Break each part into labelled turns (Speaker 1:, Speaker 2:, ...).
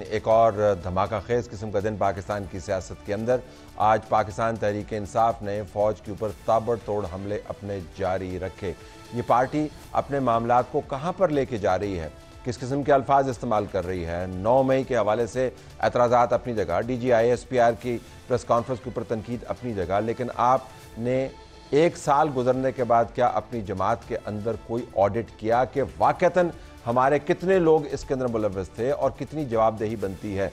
Speaker 1: एक और धमाका खेज किस्म का दिन पाकिस्तान की सियासत के अंदर। आज पाकिस्तान तहरीक इंसाफ ने फ़ौज के ऊपर ताबड़तोड़ हमले अपने जारी रखे। ये पार्टी अपने मामलात को कहां पर लेके जा रही है, किस किस्म के अल्फाज इस्तेमाल कर रही है। 9 मई के हवाले से एतराज़ात अपनी जगह, DGI-SPR की प्रेस कॉन्फ्रेंस के ऊपर तनकीद अपनी जगह, लेकिन आपने 1 साल गुजरने के बाद क्या अपनी जमात के अंदर कोई ऑडिट किया कि वाक़तन हमारे कितने लोग इसके अंदर मुलव्वस थे और कितनी जवाबदेही बनती है।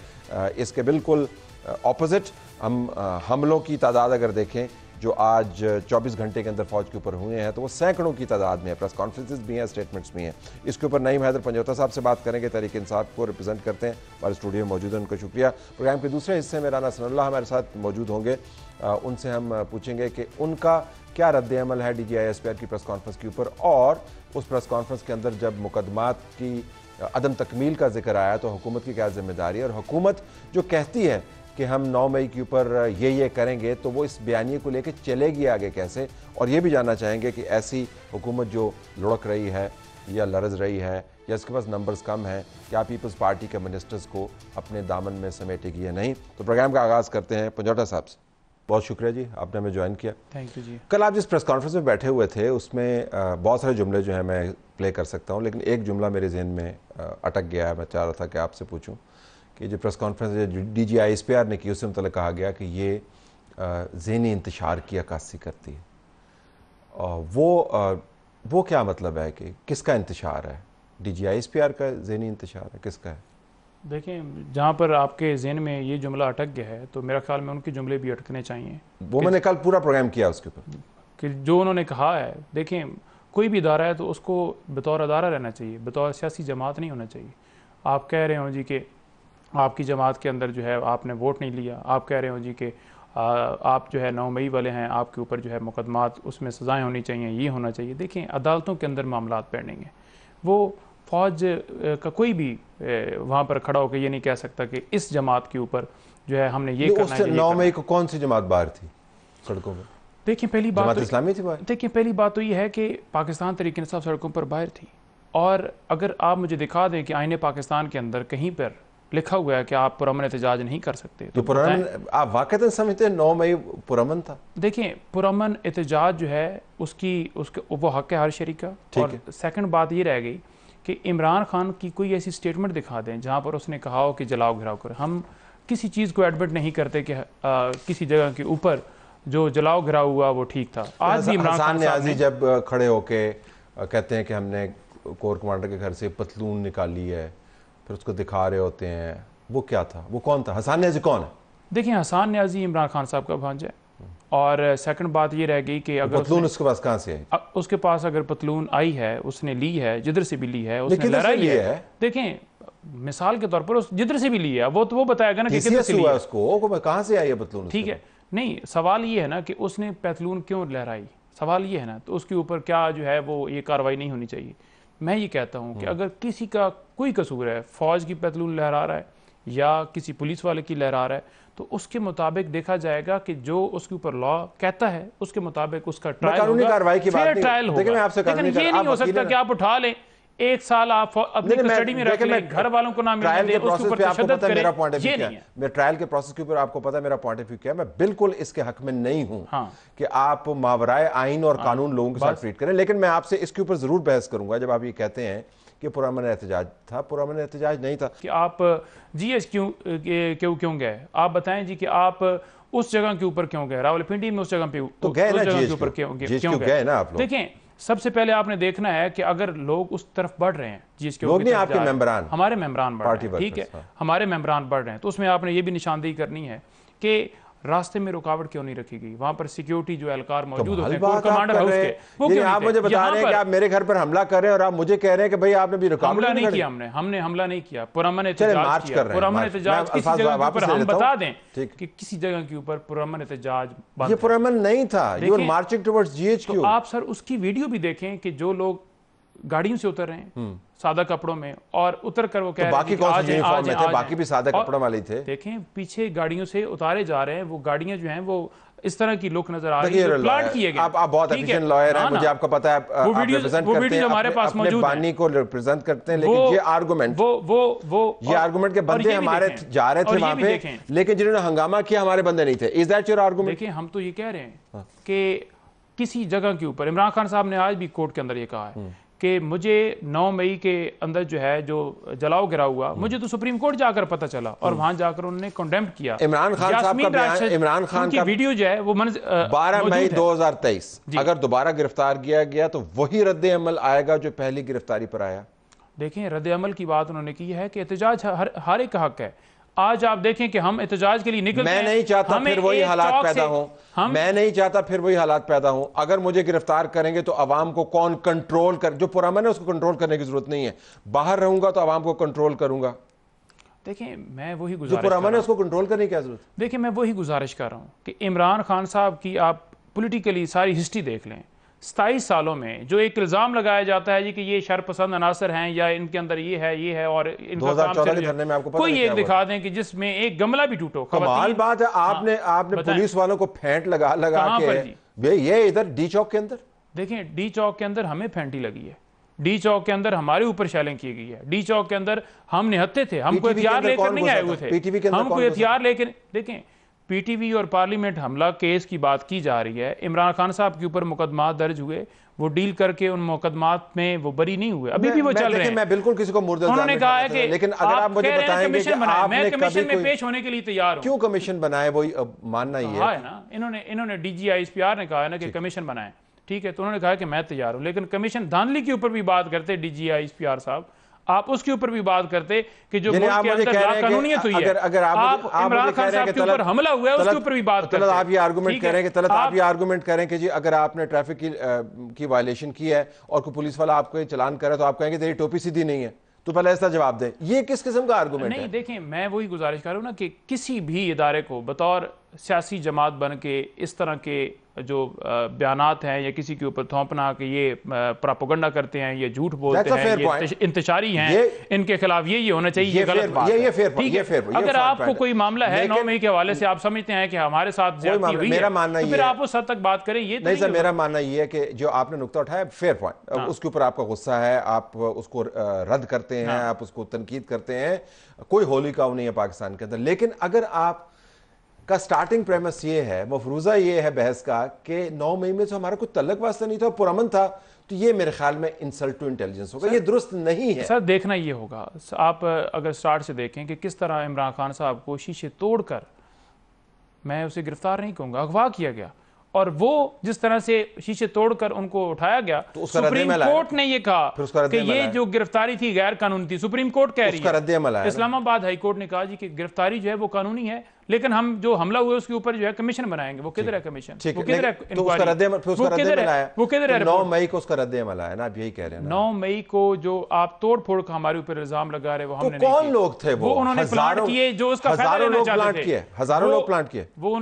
Speaker 1: इसके बिल्कुल ऑपोजिट हम हमलों की तादाद अगर देखें जो आज 24 घंटे के अंदर फ़ौज के ऊपर हुए हैं तो वो सैकड़ों की तादाद में है। प्रेस कॉन्फ्रेंसेस भी हैं, स्टेटमेंट्स भी हैं। इसके ऊपर नईम हैदर पंजौता साहब से बात करेंगे, तहरीक इंसाफ को रिप्रेजेंट करते हैं, हमारे स्टूडियो में मौजूद हैं, उनका शुक्रिया। प्रोग्राम के दूसरे हिस्से में राना सनाउल्लाह हमारे साथ मौजूद होंगे, उनसे हम पूछेंगे कि उनका क्या रद्द अमल है DGI-SPR की प्रेस कॉन्फ्रेंस के ऊपर, और उस प्रेस कॉन्फ्रेंस के अंदर जब मुकदमात की अदम तकमील का जिक्र आया तो हुकूमत की क्या जिम्मेदारी है, और हुकूमत जो कहती है कि हम 9 मई के ऊपर ये करेंगे तो वो इस बयानिए को लेकर चलेगी आगे कैसे। और ये भी जानना चाहेंगे कि ऐसी हुकूमत जो लुढ़क रही है या लरज रही है या इसके पास नंबर्स कम हैं, क्या पीपल्स पार्टी के मिनिस्टर्स को अपने दामन में समेटेगी या नहीं। तो प्रोग्राम का आगाज़ करते हैं पंजौटा साहब से। बहुत शुक्रिया जी, आपने हमें ज्वाइन किया।
Speaker 2: थैंक यू जी।
Speaker 1: कल आप जिस प्रेस कॉन्फ्रेंस में बैठे हुए थे उसमें बहुत सारे जुमले जो हैं मैं प्ले कर सकता हूं, लेकिन एक जुमला मेरे जहन में अटक गया है। मैं चाह रहा था कि आपसे पूछूं कि जो प्रेस कॉन्फ्रेंस DGI-SPR ने की उससे मतलब कहा गया कि ये ज़हनी इंतशार की अक्कासी करती है। वो क्या मतलब है कि किसका इंतशार है? DGI-SPR का ज़हनी इंतशार है, किसका है?
Speaker 2: देखें, जहाँ पर आपके ज़हन में ये जुमला अटक गया है तो मेरा ख्याल में उनके जुमले भी अटकने चाहिए।
Speaker 1: वो मैंने कल पूरा प्रोग्राम किया उसके ऊपर
Speaker 2: कि जो उन्होंने कहा है, देखें कोई भी इदारा है तो उसको बतौर अदारा रहना चाहिए, बतौर सियासी जमात नहीं होना चाहिए। आप कह रहे हो जी कि आपकी जमात के अंदर जो है आपने वोट नहीं लिया, आप कह रहे हो जी कि आप जो है 9 मई वाले हैं, आपके ऊपर जो है मुकदमात उसमें सज़ाएँ होनी चाहिए, ये होना चाहिए। देखें, अदालतों के अंदर मामलात पेंडिंग हैं। वो फ़ौज का कोई भी वहाँ पर खड़ा होकर ये नहीं कह सकता कि इस जमात के ऊपर जो है हमने ये करना है।
Speaker 1: 9 मई को कौन सी जमात बाहर थी सड़कों में?
Speaker 2: देखिए, पहली बात तो
Speaker 1: इस्लामी थी बाहर।
Speaker 2: देखिए, पहली बात तो ये है कि पाकिस्तान तहरीक इंसाफ सड़कों पर बाहर थी, और अगर आप मुझे दिखा दें कि आईने पाकिस्तान के अंदर कहीं पर लिखा हुआ है कि आप पुरअमन एहतजाज नहीं कर सकते तो
Speaker 1: आप वाक़तन समझते हैं 9 मई पुरअमन था?
Speaker 2: देखिए, पुरअमन एहतजाज जो है उसके वो हक है हर शरीक का। और सेकंड बात ये रह गई कि इमरान खान की कोई ऐसी स्टेटमेंट दिखा दें जहाँ पर उसने कहा हो कि जलाओ घिराव करें। हम किसी चीज़ को एडमिट नहीं करते कि किसी जगह के ऊपर जो जलाओ घिराव हुआ वो ठीक था। आज भी इमरान खान
Speaker 1: ने जब खड़े होके कहते हैं कि हमने कोर कमांडर के घर से पतलून निकाली है, फिर उसको दिखा रहे होते हैं, वो क्या था? वो कौन था? हसन न्याजी कौन है?
Speaker 2: देखिए, हसन न्याजी इमरान खान साहब का भांजा है। और सेकंड बात ये रह गई कि अगर
Speaker 1: पतलून उसके पास कहाँ से आई?
Speaker 2: उसके पास अगर पतलून आई है, उसने ली है, जिधर से भी ली है, उसने लहराई है। देखें, मिसाल के तौर पर उस जिधर से भी ली है वो तो वो बताएगा ना कि किधर से लिया
Speaker 1: उसको, कहाँ से आई है पतलून।
Speaker 2: ठीक है, नहीं, सवाल ये है ना कि उसने पतलून क्यों लहराई, सवाल ये है ना, तो उसके ऊपर क्या जो है वो ये कार्रवाई नहीं होनी चाहिए। मैं ये कहता हूँ कि अगर किसी का कोई कसूर है, फौज की पतलून लहरा रहा है या किसी पुलिस वाले की लहरा रहा है, तो उसके मुताबिक देखा जाएगा कि जो उसके ऊपर लॉ कहता है उसके मुताबिक उसका ट्रायल होगा,
Speaker 1: कार्रवाई की बात
Speaker 2: ट्रायल होगा। लेकिन ये नहीं हो सकता कि आप उठा लें, 1 साल आप अपनी कस्टडी में रख लें, घर वालों को ना मिलने दें, उसके ऊपर तशद्दुद करें। ये नहीं है।
Speaker 1: मैं ट्रायल के प्रोसेस के ऊपर आपको पता है मेरा पॉइंट ऑफ व्यू क्या है। मैं बिल्कुल इसके हक में नहीं हूं कि आप मावराए आइन और कानून लोगों के साथ ट्रीट करें, लेकिन मैं आपसे इसके ऊपर जरूर बहस करूंगा जब आप ये कहते हैं कि पुरअमन एहतजाज था। पुरअमन एहतजाज नहीं था
Speaker 2: कि आप GH क्यों गए? आप बताएं जी कि आप उस जगह के ऊपर क्यों गए, रावलपिंडी में उस जगह पे
Speaker 1: तो गए ना,
Speaker 2: के ऊपर क्यों गए ना आप लोग? देखें, सबसे पहले आपने देखना है कि अगर लोग उस तरफ बढ़ रहे हैं, GH के
Speaker 1: लोग नहीं, आपके मेंबरान,
Speaker 2: हमारे मेंबरान बढ़ रहे हैं, ठीक है, हमारे मेंबरान बढ़ रहे हैं, तो उसमें आपने ये भी निशानदेही करनी है कि रास्ते में रुकावट क्यों नहीं रखी गई। वहां पर सिक्योरिटी जो एहलकार मौजूद होते हैं, कमांडर हाउस के, वो क्यों
Speaker 1: आप मुझे बता रहे हैं कि आप मेरे घर पर हमला कर रहे हैं और आप मुझे कह रहे हैं कि भाई आपने भी रुकावट
Speaker 2: हमला नहीं किया। हमने हमला नहीं किया, पुरअमन एहतजाज किया। पुरअमन एहतजाज किसी जगह के ऊपर हम बता दें कि किसी जगह के ऊपर पुरअमन एहतजाज,
Speaker 1: ये पुरअमन नहीं था, you are marching towards GHQ।
Speaker 2: आप सर उसकी वीडियो भी देखें कि जो लोग गाड़ियों से उतर रहे हैं सादा कपड़ों में, और उतर कर वो कह रहे
Speaker 1: बाकी कौन से यूनिफॉर्म में थे? बाकी भी सादा कपड़ों वाले थे।
Speaker 2: देखें, पीछे गाड़ियों से उतारे जा रहे हैं, वो गाड़ियां जो हैं वो इस तरह की लुक नजर आ रही है, प्लांट किए गए।
Speaker 1: आप बहुत एफिशिएंट लॉयर हैं, मुझे आपको पता है,
Speaker 2: वो वीडियो हमारे पास मौजूद है,
Speaker 1: बानी को रिप्रेजेंट करते हैं, लेकिन ये आर्गुमेंट ये आर्गुमेंट के बंदे हमारे जा रहे थे वहां पे, लेकिन जिन्होंने हंगामा किया हमारे बंदे नहीं थे। Is that your argument?
Speaker 2: देखिए, हम तो ये कह रहे हैं कि किसी जगह के ऊपर इमरान खान साहब ने आज भी कोर्ट के अंदर ये कहा है कि मुझे 9 मई के अंदर जो है जो जलाओ गिराव हुआ, मुझे तो सुप्रीम कोर्ट जाकर पता चला और वहां जाकर उन्होंने कंडेम किया।
Speaker 1: इमरान खान साहब का बयान, इमरान खान का
Speaker 2: वीडियो जो है वो
Speaker 1: 12 मई 2023 अगर दोबारा गिरफ्तार किया गया तो वही रद्द अमल आएगा जो पहली गिरफ्तारी पर आया।
Speaker 2: देखें, रद्द अमल की बात उन्होंने की है कि एहतजाज हर एक का हक है। आज आप देखें कि हम एहतजाज के लिए निकलते हैं,
Speaker 1: मैं नहीं चाहता फिर वही हालात पैदा हो, मैं नहीं चाहता फिर वही हालात पैदा हो। अगर मुझे गिरफ्तार करेंगे तो अवाम को कौन कंट्रोल कर, जो पुरअमन है उसको कंट्रोल करने की जरूरत नहीं है। बाहर रहूंगा तो अवाम को कंट्रोल करूंगा।
Speaker 2: देखिए, मैं वही
Speaker 1: जो पुरअमन है उसको कंट्रोल करने की क्या जरूरत?
Speaker 2: देखिए, मैं वही गुजारिश कर रहा हूं कि इमरान खान साहब की आप पॉलिटिकली सारी हिस्ट्री देख लें। 27 सालों में जो एक इल्जाम लगाया जाता है जी कि ये शरपसंद अनासर हैं या इनके अंदर ये है और इनका
Speaker 1: 2014 के धरने में आपको
Speaker 2: कोई एक दिखा दें कि जिसमें एक गमला भी टूटो।
Speaker 1: कमाल बात है, आपने पुलिस वालों को फेंट लगा के ये इधर डी चौक के अंदर।
Speaker 2: देखें, डी चौक के अंदर हमें फेंटी लगी है, डी चौक के अंदर हमारे ऊपर शैलिंग की गई है, डी चौक के अंदर हम निहत्ते थे, हम कोई हथियार लेकर नहीं आए हुए थे, हम कोई हथियार लेकर। देखें, पीटीवी और पार्लियामेंट हमला केस की बात की जा रही है, इमरान खान साहब के ऊपर मुकदमा दर्ज हुए, वो डील करके उन मुकदमात में वो बरी नहीं हुए, अभी भी वो चल रहे हैं।
Speaker 1: मैं बिल्कुल किसी को मुर्दा
Speaker 2: उन्होंने कहा है कि
Speaker 1: लेकिन अगर आप मुझे बताएंगे कि
Speaker 2: मैं कमीशन में पेश होने के लिए तैयार हूं।
Speaker 1: क्यों कमीशन बनाए, वही मानना ही है
Speaker 2: ना। इन्होंने डीजीआईएसपीआर ने कहा है ना कि कमीशन बनाए, ठीक है, तो उन्होंने कहा कि मैं तैयार हूं, लेकिन कमीशन धांधली के ऊपर भी बात करते डीजीआईएसपीआर साहब, आप उसके ऊपर भी बात करते कि जो मुल्क के अंदर लाकानूनियत हुई है,
Speaker 1: अगर
Speaker 2: आप इमरान खान साहब के ऊपर हमला हुआ है उसके ऊपर भी बात करते।
Speaker 1: आप ये आर्गुमेंट करें कि आप ये आर्गुमेंट करें कि जी अगर आपने ट्रैफिक की वायलेशन की है और कोई पुलिस वाला आपको चलान करे तो आप कहेंगे तेरी टोपी सीधी नहीं है, तो पहले ऐसा जवाब दें। ये किस किस्म का आर्गुमेंट है?
Speaker 2: नहीं, देखें, मैं वही गुजारिश कर रहा हूं ना कि किसी भी इदारे को बतौर सियासी जमात बन के इस तरह के जो बयानात हैं या किसी के ऊपर थोपना कि ये प्रोपेगेंडा करते हैं, ये झूठ बोलते हैं, ये इंतशारी हैं, इनके खिलाफ ये होना चाहिए, ये गलत बात है। अगर आपको कोई मामला है 9 मई के हवाले से, आप समझते हैं कि हमारे साथ ज्यादती हुई है, तो फिर आप उस हद तक बात करें। ये
Speaker 1: नहीं सर, मेरा मानना ये है कि जो आपने नुक्ता उठाया फेयर पॉइंट, उसके ऊपर आपका गुस्सा है, आप उसको रद्द करते हैं, आप उसको तनकीद करते हैं, कोई होली काऊ नहीं है पाकिस्तान के अंदर। लेकिन अगर आप का स्टार्टिंग प्रेमिस ये है, मफरूजा ये है बहस का कि 9 मई में तो हमारा कुछ तल्लक वास्ता नहीं था, पुरअमन था, तो ये मेरे ख्याल में इंसल्ट टू इंटेलिजेंस होगा, ये दुरुस्त नहीं है।
Speaker 2: सर, देखना ये होगा, आप अगर स्टार्ट से देखें कि किस तरह इमरान खान साहब को शीशे तोड़कर, मैं उसे गिरफ्तार नहीं कहूंगा, अगवा किया गया, और वो जिस तरह से शीशे तोड़कर उनको उठाया गया, तो सुप्रीम कोर्ट ने ये कहा कि ये जो गिरफ्तारी थी गैर कानूनी थी। सुप्रीम कोर्ट कह रही है, इस्लामाबाद हाई कोर्ट ने कहा जी कि गिरफ्तारी जो है वो कानूनी है, लेकिन हम जो हमला हुआ उसके ऊपर जो है कमीशन बनाएंगे। वो किधर है कमीशन? वो किधर है इंक्वायरी? वो किधर है?
Speaker 1: 9 मई को उसका रद्द अमल आया ना, आप यही कह रहे हैं।
Speaker 2: 9 मई को जो आप तोड़ फोड़ का हमारे ऊपर इल्जाम लगा रहे, वो हमने नहीं
Speaker 1: कौन लोग थे? वो
Speaker 2: उन्होंने प्लांट किए जो उसका फायदा लेना चाहते थे।
Speaker 1: हजारों लोग प्लांट किए।
Speaker 2: वो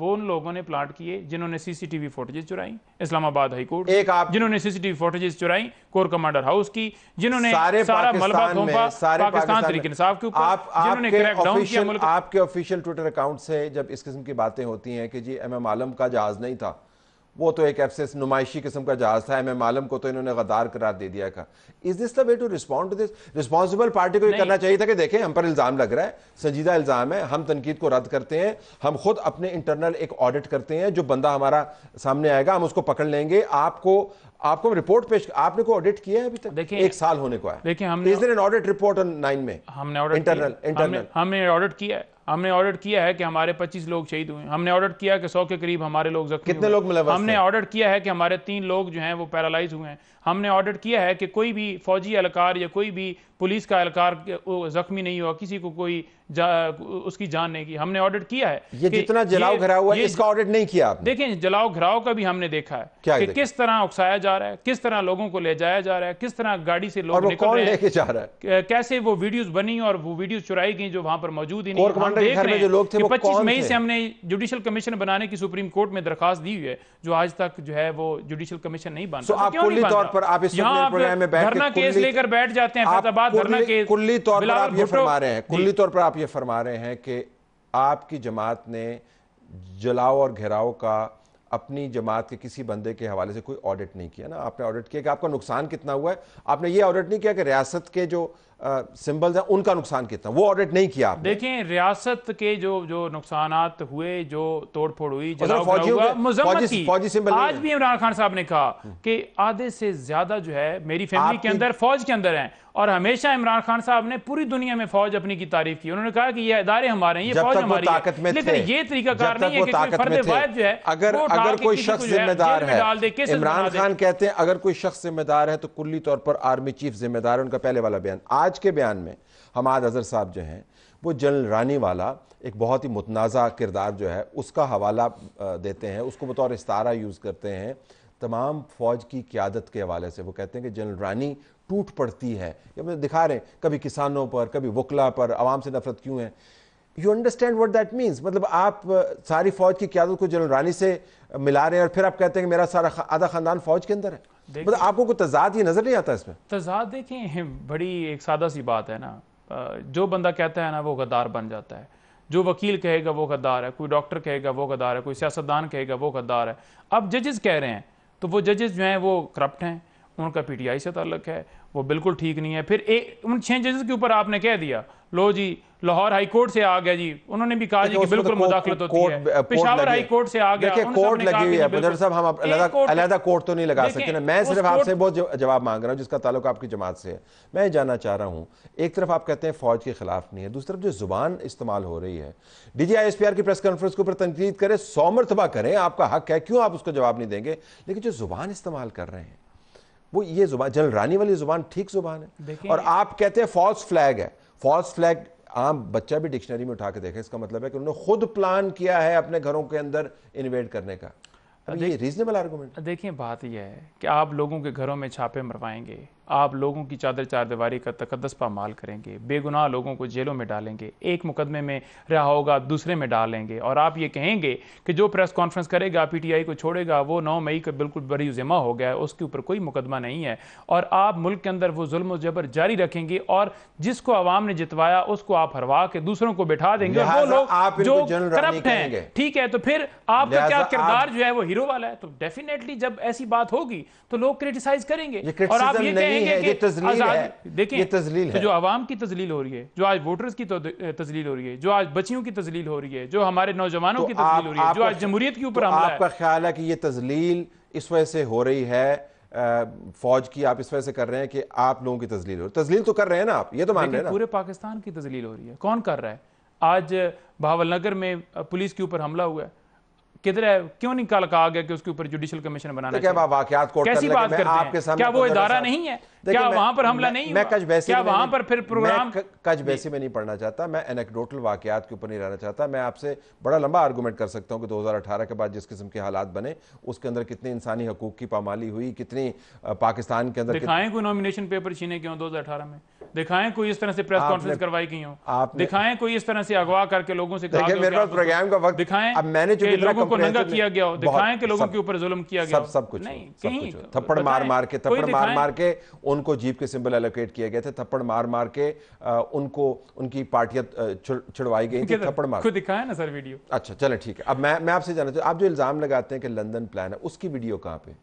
Speaker 2: उन लोगों ने प्लांट किए जिन्होंने सीसीटीवी फुटेजेस चुराई इस्लामाबाद हाई कोर्ट, जिन्होंने सीसीटीवी फुटेजेस चुराई कोर कमांडर हाउस की, जिन्होंने सारा मलबा थोपा पाकिस्तान तहरीक इंसाफ के ऊपर, जिन्होंने क्रैकडाउन किया मुल्क।
Speaker 1: आपके ऑफिशियल ट्विटर अकाउंट से जब इस किस्म की बातें होती हैं कि जी एमएम आलम का जहाज नहीं था, वो तो एक एफएस नुमाइशी किस्म का जहाज था, एमएम आलम को तो इन्होंने गद्दार करार दे दिया का। Is this the way to respond to this? Responsible party को ये करना चाहिए था कि देखें हम पर इल्जाम लग रहा है, संजीदा इल्जाम है, हम तनकीद को रद्द करते हैं, हम खुद अपने इंटरनल एक ऑडिट करते हैं, जो बंदा हमारा सामने आएगा हम उसको पकड़ लेंगे, आपको रिपोर्ट पेश। आपने को ऑडिट किया है अभी तक? देखिए 1 साल होने को है।
Speaker 2: देखिए हमने
Speaker 1: ऑडिट रिपोर्ट ऑन 9 में
Speaker 2: हमने ऑडिट हमने ऑडिट किया है कि हमारे 25 लोग शहीद हुए, हमने ऑडिट किया कि 100 के करीब हमारे लोग जख्मी।
Speaker 1: कितने लोग मुलव्वस?
Speaker 2: हमने ऑडिट किया है कि हमारे 3 लोग जो हैं वो पैरालाइज हुए हैं। हमने ऑडिट किया है कि कोई भी फौजी एहलकार या कोई भी पुलिस का एहलकार जख्मी नहीं हुआ, किसी को कोई उसकी जान नहीं की। हमने ऑडिट किया है।
Speaker 1: ये जितना जलाओ घराव हुआ है इसका ऑडिट नहीं किया आपने?
Speaker 2: देखें, जलाओ घराव का भी हमने देखा है कि किस तरह उकसाया जा रहा है, किस तरह लोगों को ले जाया जा रहा है, किस तरह गाड़ी से लोग निकल रहे हैं,
Speaker 1: जा रहा है,
Speaker 2: कैसे वो वीडियोस बनी और वो वीडियोस चुराई गई जो वहां पर मौजूद ही नहीं।
Speaker 1: हम देख रहे हैं जो लोग थे वो
Speaker 2: 25 मई से हमने जुडिशल कमीशन बनाने की सुप्रीम कोर्ट में दरखास्त दी हुई है, जो आज तक जो है वो जुडिशल कमीशन नहीं बन रहा।
Speaker 1: कुल्ली तौर पर आप इस प्रोग्राम में
Speaker 2: धरना केस लेकर बैठ जाते हैं, फैसलाबाद धरना केस,
Speaker 1: कुल्ली तौर पर आप ये फरमा रहे हैं कि आपकी जमात ने जलाओ और घेराव का अपनी जमात के किसी बंदे के हवाले से कोई ऑडिट नहीं किया ना। आपने ऑडिट किया कि आपका नुकसान कितना हुआ है, आपने ये ऑडिट नहीं किया कि रियासत के जो सिंबल्स हैं उनका नुकसान कितना, वो ऑडिट नहीं किया आपने।
Speaker 2: देखें रियासत के जो नुकसानात हुए, जो तोड़फोड़ हुई,
Speaker 1: फौजी सिंबल
Speaker 2: आज भी इमरान खान साहब ने कहा कि आधे से ज्यादा जो है मेरी फैमिली के अंदर फौज के अंदर हैं, और हमेशा इमरान खान साहब ने पूरी दुनिया में फौज अपनी की तारीफ की। उन्होंने कहा कि ये इदारे हमारे हैं, ये फौज हमारी है, लेकिन ये तरीकाकार नहीं है कि कोई फर्द वाहिद जो है
Speaker 1: अगर कोई शख्स जिम्मेदार है, इमरान खान कहते हैं अगर कोई शख्स जिम्मेदार है तो कुल्ली तौर पर आर्मी चीफ जिम्मेदार है। उनका पहले वाला बयान, आज के बयान में हमाद अजहर साहब जो हैं वो जनरल रानी वाला एक बहुत ही मुतनाज़ा किरदार जो है उसका हवाला देते हैं, उसको बतौर इस्तारा यूज़ करते हैं तमाम फौज की क़यादत के हवाले से। वो कहते हैं कि जनरल रानी टूट पड़ती है, ये दिखा रहे हैं कभी किसानों पर, कभी वकला पर, आवाम से नफरत क्यों है। You understand what that means? मतलब आप सारी फौज की क़यादत को जनरल रानी से मिला रहे हैं और फिर आप कहते हैं कि मेरा सारा आधा खानदान फौज के अंदर है। मतलब आपको कोई तजाद ये नजर नहीं आता इसमें?
Speaker 2: तजाद देखें, बड़ी एक सादा सी बात है ना, जो बंदा कहता है ना वो गद्दार बन जाता है। जो वकील कहेगा वो गद्दार है, कोई डॉक्टर कहेगा वो गद्दार है, कोई सियासतदान कहेगा वो गद्दार है। अब जजेस कह रहे हैं तो वो जजेस जो हैं वो करप्ट हैं, उनका पीटीआई से ताल्लुक है, वो बिल्कुल ठीक नहीं है। फिर उन 6 जजेस के ऊपर आपने कह दिया, लो जी लाहौर हाई कोर्ट से आ गया जी, उन्होंने भी कहा जी कि बिल्कुल मुदाखलत होती है, पेशावर हाई कोर्ट से आ गया।
Speaker 1: देखिए कोर्ट लगी हुई है बदर साहब, हम अलग कोर्ट तो नहीं लगा सकते ना। मैं सिर्फ आपसे बहुत जवाब मांग रहा हूं जिसका ताल्लुक आपकी जमात से है। मैं जानना चाह रहा हूं, एक तरफ आप कहते हैं फौज के खिलाफ नहीं है, दूसरी तरफ जो जुबान इस्तेमाल हो रही है, डीजीआईएसपीआर की प्रेस कॉन्फ्रेंस के ऊपर तनकीद करें, 100 मरतबा करें, आपका हक है, क्यों आप उसको जवाब नहीं देंगे, लेकिन जो जुबान इस्तेमाल कर रहे हैं वो ये जुबान, जनरल रानी वाली जुबान ठीक जुबान है। और आप कहते हैं फॉल्स फ्लैग है। फॉल्स फ्लैग आम बच्चा भी डिक्शनरी में उठा के देखे, इसका मतलब है कि उन्होंने खुद प्लान किया है अपने घरों के अंदर इन्वेड करने का। ये रीजनेबल आर्गुमेंट।
Speaker 2: देखिए बात यह है कि आप लोगों के घरों में छापे मरवाएंगे, आप लोगों की चादर चारदीवारी का तकद्दस पामाल करेंगे, बेगुनाह लोगों को जेलों में डालेंगे, एक मुकदमे में रहा होगा दूसरे में डालेंगे, और आप ये कहेंगे कि जो प्रेस कॉन्फ्रेंस करेगा पीटीआई को छोड़ेगा वो 9 मई का बिल्कुल बरी ज़िम्मा हो गया है, उसके ऊपर कोई मुकदमा नहीं है, और आप मुल्क के अंदर वो जुल्म और जबर जारी रखेंगे, और जिसको आवाम ने जितवाया उसको आप हरवा के दूसरों को बैठा देंगे, और वो लोग जो करप्ट हैं, ठीक है, तो फिर आपका क्या किरदार जो है वो हीरो वाला है। तो डेफिनेटली जब ऐसी बात होगी तो लोग क्रिटिसाइज करेंगे, और आप ये कहेंगे कि देखिए तो जो आवाम की तजलील हो रही है, जो आज वोटर्स की तजलील हो रही है, जो आज बच्चियों की तजलील हो रही है, जो हमारे नौजवानों की तजलील हो रही है, जो आज जमहूरियत के ऊपर हमला है,
Speaker 1: आपका ख्याल है कि ये तजलील इस वजह से हो रही है फौज की, आप इस वजह से कर रहे हैं कि आप लोगों की तजलील हो, तजलील तो कर रहे हैं ना आप, ये तो मान रहे हैं ना।
Speaker 2: पूरे पाकिस्तान की तजलील हो रही है, कौन कर रहा है? आज बहावलनगर में पुलिस के ऊपर हमला हुआ है, किधर है, क्यों नहीं कल कहा गया कि उसके ऊपर जुडिशियल कमीशन बनाना चाहिए? कैसी बात करते हैं? क्या वो इदारा नहीं है? क्या वहां पर हमला नहीं हुआ? क्या वहां पर फिर प्रोग्राम?
Speaker 1: कच बैसी में नहीं पढ़ना चाहता मैं, एनेक्डोटल वाकयात के ऊपर नहीं रहना चाहता मैं। आपसे बड़ा लंबा आर्गूमेंट कर सकता हूं कि 2018 के बाद जिस किस्म के हालात बने उसके अंदर कितनी इंसानी हकूक की पामाली हुई, कितनी पाकिस्तान के अंदर।
Speaker 2: दिखाएं कोई नॉमिनेशन पेपर छीने क्यों 2018 में, दिखाएं कोई इस तरह से प्रेस कॉन्फ्रेंस करवाई क्यों, दिखाएं कोई इस तरह से अगवा करके लोगों से
Speaker 1: प्रोग्राम का वक्त,
Speaker 2: दिखाएं
Speaker 1: अब मैंने जो
Speaker 2: लोगों को नंगा किया गया, दिखाएं कि लोगों के ऊपर जुल्म किया गया,
Speaker 1: सब कुछ नहीं, थप्पड़ मार मार के उनको जीप के सिंबल एलोकेट किए गए थे, थप्पड़ मार मार के उनको उनकी पार्टियां छिड़वाई गई थी, थप्पड़ मार।
Speaker 2: दिखाया ना सर वीडियो।
Speaker 1: अच्छा चले ठीक है। अब मैं आपसे जानना चाहता हूं, आप जो इल्जाम लगाते हैं कि लंदन प्लान है, उसकी वीडियो कहां पे?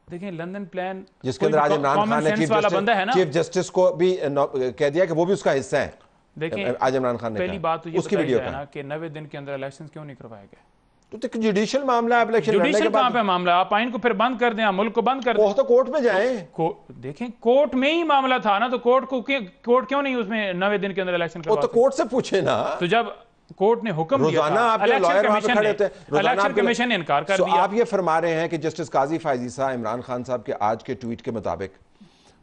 Speaker 2: देखिए लंदन प्लान
Speaker 1: जिसके अंदर आज इमरान खान ने चीफ जस्टिस को भी कह दिया कि वो भी उसका हिस्सा है।
Speaker 2: देखिए
Speaker 1: आज इमरान खान ने
Speaker 2: पहली बात तो ये बताई है ना कि 90 दिन के अंदर इलेक्शन क्यों नहीं करवाए गए?
Speaker 1: तो जुडिशियल मामला है, इलेक्शन
Speaker 2: जुडिशियल कहां पे मामला? आप आइन को फिर बंद कर दें, मुल्क को बंद कर दें,
Speaker 1: तो कोर्ट में जाएं।
Speaker 2: देखें कोर्ट में ही मामला था ना, तो कोर्ट क्यों नहीं उसमें 90 दिन के अंदर इलेक्शन करवाते?
Speaker 1: तो कोर्ट से पूछे ना।
Speaker 2: तो जब कोर्ट ने हुक्म दिया था, इलेक्शन कमीशन ने इनकार कर दिया।
Speaker 1: आप ये फरमा रहे हैं कि जस्टिस काजी फायजी साहब इमरान खान साहब के आज के ट्वीट के मुताबिक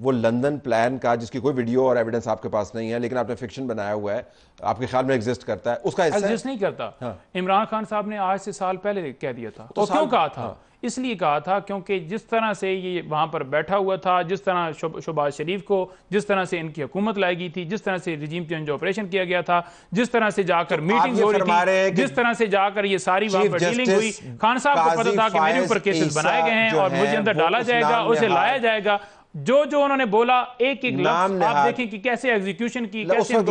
Speaker 1: वो लंदन प्लान का, जिसकी कोई वीडियो और एविडेंस आपके पास नहीं है लेकिन आपने फिक्शन बनाया हुआ है, आपके ख्याल में एग्जिस्ट करता है, उसका
Speaker 2: एग्जिस्ट नहीं करता। हाँ। इमरान खान साहब ने आज से साल पहले कह दिया था। तो क्यों कहा था? हाँ। इसलिए कहा था क्योंकि जिस तरह से ये वहां पर बैठा हुआ था, जिस तरह शहबाज शरीफ को जिस तरह से इनकी हुकूमत लाई गई थी, जिस तरह से रिजीम चेंज ऑपरेशन किया गया था, जिस तरह से जाकर मीटिंग हो रही थी, जिस तरह से जाकर ये सारी वहां पर डीलिंग हुई, खान साहब को पता था कि मेरे ऊपर केसेस बनाए गए हैं और मुझे अंदर डाला जाएगा, उसे लाया जाएगा।
Speaker 1: जो
Speaker 2: उन्होंने बोला एक एक लफ्ज आप देखें कि कैसे एग्जीक्यूशन की, कैसे
Speaker 1: उस वक्त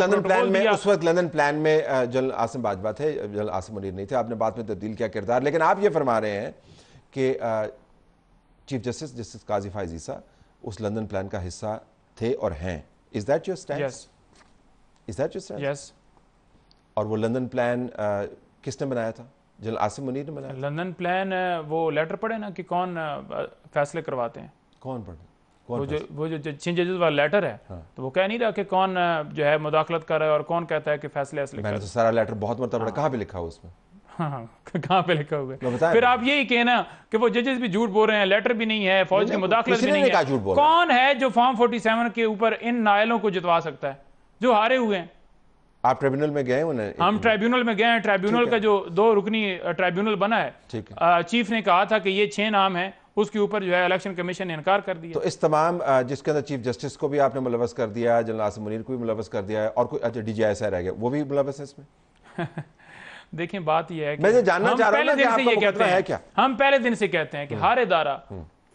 Speaker 1: लंदन प्लान में जनरल आसिम बाजवा थे, जनरल आसिम मुनीर नहीं थे। आपने बाद में तब्दील किया किरदार, लेकिन आप ये फरमा रहे हैं कि चीफ जस्टिस काजी फाइज ईसा उस लंदन प्लान का हिस्सा थे और हैं। Is that your stand? Is that your stand?
Speaker 2: Yes.
Speaker 1: और वो लंदन प्लान किसने बनाया था? जनरल आसिम मुनीर ने बनाया?
Speaker 2: लंदन प्लान वो लेटर पढ़े ना कि कौन फैसले करवाते हैं?
Speaker 1: कौन पढ़े?
Speaker 2: वो जो चीफ जजेस वाला लेटर है, हाँ। तो वो कह नहीं रहा कि कौन जो है मुदाखलत कर रहा है और कौन कहता है कि फैसले ऐसे।
Speaker 1: मैंने तो सारा लेटर बहुत मरतबा पढ़ा। कहाँ पे लिखा हुआ उसमें?
Speaker 2: हाँ, कहाँ पे लिखा हुआ है? फिर आप यही कहना कि वो जजेस भी झूठ बोल रहे हैं, लेटर भी नहीं है, फौज की मुदाखलत भी नहीं है। कौन है जो फॉर्म 47 के ऊपर इन नायलों को जितवा सकता है जो हारे हुए हैं?
Speaker 1: आप ट्रिब्यूनल में गए? उन्हें
Speaker 2: हम ट्रिब्यूनल में गए हैं। ट्रिब्यूनल का जो 2 रुकनी ट्रिब्यूनल बना है, चीफ ने कहा था कि ये 6 नाम है, उसके ऊपर जो है इलेक्शन कमीशन ने इनकार कर दिया।
Speaker 1: तो इस तमाम जिसके अंदर चीफ जस्टिस को भी आपने मुलव्वस कर दिया, जनरल आसिम मुनीर को भी मुलव्वस कर दिया है, और कोई अच्छा DGISI रह गया, वो भी मुलव्वस है इसमें?
Speaker 2: देखिए बात यह है कि
Speaker 1: मैं जानना चाह रहा हूं कि आपका मुकदमा है क्या?
Speaker 2: हम पहले दिन से कहते हैं कि हर इदारा,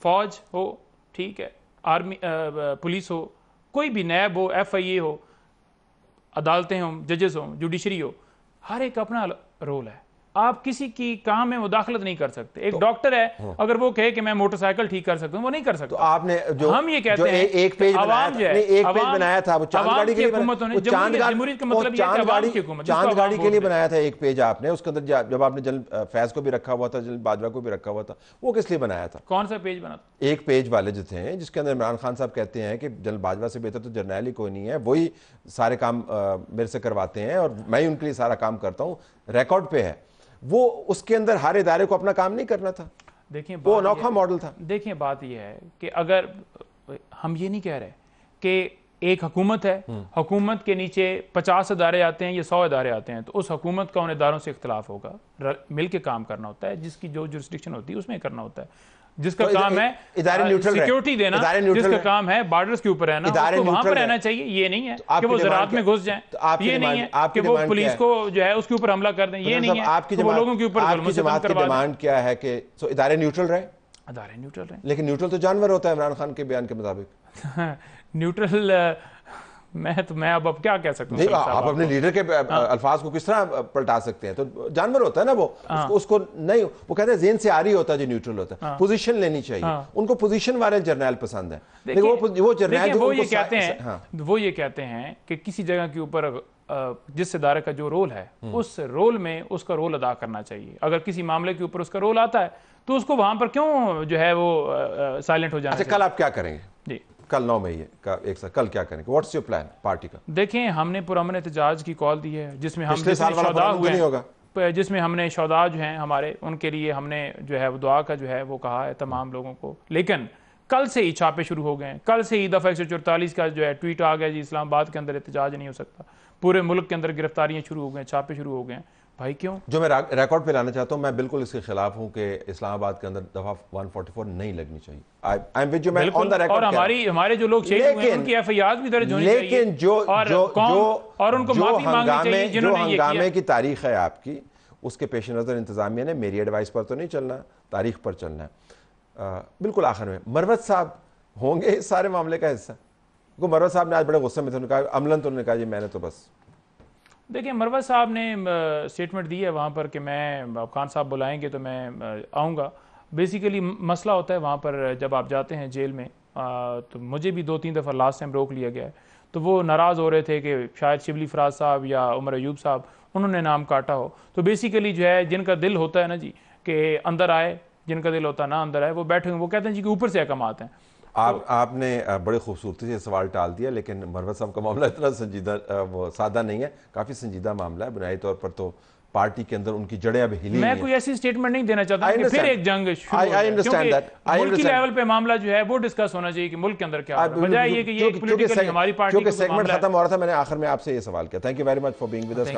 Speaker 2: फौज हो, ठीक है, आर्मी, पुलिस हो, कोई भी नैब हो, FIA हो, अदालतें हों, जजेस हों, जुडिशरी हो, हर एक अपना रोल है। आप किसी की काम में मुदाखलत नहीं कर सकते। एक डॉक्टर है, अगर वो कहे कि मैं मोटरसाइकिल ठीक कर सकता हूँ, वो नहीं कर सकता।
Speaker 1: तो आपने जो
Speaker 2: हम ये कहते हैं
Speaker 1: एक पेज बनाया था, वो चांद गाड़ी के लिए चांद गाड़ी के लिए बनाया था। एक पेज आपने उसके अंदर जब आपने जनरल फैज को भी रखा हुआ था, जनरल बाजवा को भी रखा हुआ था, वो किस लिए बनाया था?
Speaker 2: कौन सा पेज बना था?
Speaker 1: एक पेज वाले जो थे, जिसके अंदर इमरान खान साहब कहते हैं कि जनरल बाजवा से बेहतर तो जर्नैल ही कोई नहीं है, वही सारे काम मेरे से करवाते हैं और मैं ही उनके लिए सारा काम करता हूँ, रिकॉर्ड पे है। वो उसके अंदर हर इदारे को अपना काम नहीं करना था।
Speaker 2: देखिए
Speaker 1: वो अनोखा मॉडल था।
Speaker 2: देखिए बात यह है कि अगर हम ये नहीं कह रहे कि एक हुकूमत है, हुकूमत के नीचे 50 इदारे आते हैं या 100 इदारे आते हैं, तो उस हुकूमत का उन इदारों से इख्तिलाफ होगा, मिल के काम करना होता है, जिसकी जो जुरिस्डिक्शन होती है उसमें करना होता है। जिसका तो काम है सिक्योरिटी देना, जिसका काम है बॉर्डर्स के ऊपर रहना, उसको वहां पर रहना चाहिए। ये नहीं है कि वो ज़रात में घुस जाएं, ये नहीं है कि वो पुलिस को जो है उसके ऊपर हमला कर दें, ये नहीं है
Speaker 1: आपकी
Speaker 2: वो लोगों के ऊपर
Speaker 1: डिमांड क्या है कि इदारे न्यूट्रल रहे?
Speaker 2: इदारे न्यूट्रल रहे,
Speaker 1: लेकिन न्यूट्रल तो जानवर होता है इमरान खान के बयान के मुताबिक।
Speaker 2: न्यूट्रल मैं अब क्या कह सकता हूँ?
Speaker 1: आप अपने लीडर के अल्फाज को किस तरह पलटा सकते हैं? तो जानवर होता है ना वो, उसको नहीं, वो कहते हैं ज़हन से आ रही होता है जो न्यूट्रल होता है, पोजीशन लेनी चाहिए। उनको पोजीशन वाले जर्नैल पसंद है, लेकिन वो जर्नैल
Speaker 2: वो ये कहते हैं कि किसी जगह के ऊपर जिस इदारे का जो रोल है, उस रोल में उसका रोल अदा करना चाहिए। अगर किसी मामले के ऊपर उसका रोल आता है तो उसको वहां पर क्यों जो है वो साइलेंट हो जाना चाहिए?
Speaker 1: कल आप क्या करेंगे
Speaker 2: जी?
Speaker 1: कल 9 मई का एक साथ, कल क्या करेंगे? व्हाट्स योर प्लान पार्टी का?
Speaker 2: देखें, हमने पुरअमन एहतजाज की कॉल दी है, जिसमें हम शौदा हुए, जिसमें हमने शौदा जो हैं हमारे, उनके लिए हमने जो है वो दुआ का जो है वो कहा है तमाम लोगों को। लेकिन कल से ही छापे शुरू हो गए। कल से ही दफ़ा 144 का जो है ट्वीट आ गया जी, इस्लामाबाद के अंदर एहतजाज नहीं हो सकता। पूरे मुल्क के अंदर गिरफ्तारियां शुरू हो गए, छापे शुरू हो गए। भाई क्यों?
Speaker 1: जो मैं रिकॉर्ड पे लाना चाहता हूं, मैं बिल्कुल इसके खिलाफ हूं कि इस्लामाबाद के अंदर दफा 144 नहीं लगनी चाहिए। आई एम विद यू, मैं ऑन द रिकॉर्ड।
Speaker 2: और हमारे जो लोग शहीद हुए हैं उनकी FIR भी दर्ज होनी चाहिए।
Speaker 1: लेकिन
Speaker 2: और उनको माफी मांगनी चाहिए जिन्होंने ये किया।
Speaker 1: हंगामे की तारीख है आपकी, उसके पेश नजर इंतजामिया ने मेरी एडवाइस पर तो नहीं चलना, तारीख पर चलना है। बिल्कुल आखिर में मरवत साहब होंगे इस सारे मामले का हिस्सा? मरवत साहब ने आज बड़े गुस्से में थे, उन्होंने कहा अमलन, तो उन्होंने कहा जी मैंने तो बस।
Speaker 2: देखिए, मरवत साहब ने स्टेटमेंट दी है वहाँ पर कि मैं खान साहब बुलाएंगे तो मैं आऊँगा। बेसिकली मसला होता है वहाँ पर जब आप जाते हैं जेल में, तो मुझे भी 2-3 दफ़ा लास्ट टाइम रोक लिया गया है, तो वो नाराज़ हो रहे थे कि शायद शिबली फराज साहब या उमर अयूब साहब उन्होंने नाम काटा हो। तो बेसिकली जो है जिनका दिल होता है ना जी कि अंदर आए, जिनका दिल होता है ना अंदर आए, वो बैठे हुए, वो कहते हैं जी कि ऊपर से अहकाम आते हैं।
Speaker 1: आपने बड़े खूबसूरती से सवाल टाल दिया, लेकिन मरवत साहब का मामला इतना संजीदा, वो सादा नहीं है, काफ़ी संजीदा मामला है। बुनियादी तौर पर तो पार्टी के अंदर उनकी जड़ें अब हिली।
Speaker 2: मैं कोई ऐसी स्टेटमेंट नहीं देना चाहता कि फिर एक जंग शुरू हो जाए, क्योंकि मुल्क की लेवल पे मामला जो है वो डिस्कस होना चाहिए कि मुल्क के अंदर क्या हो रहा है, बजाय ये कि ये पॉलिटिकली हमारी पार्टी
Speaker 1: सेगमेंट खत्म हो रहा था। मैंने आखिर में आपसे ये सवाल किया। Thank you very much for being with us.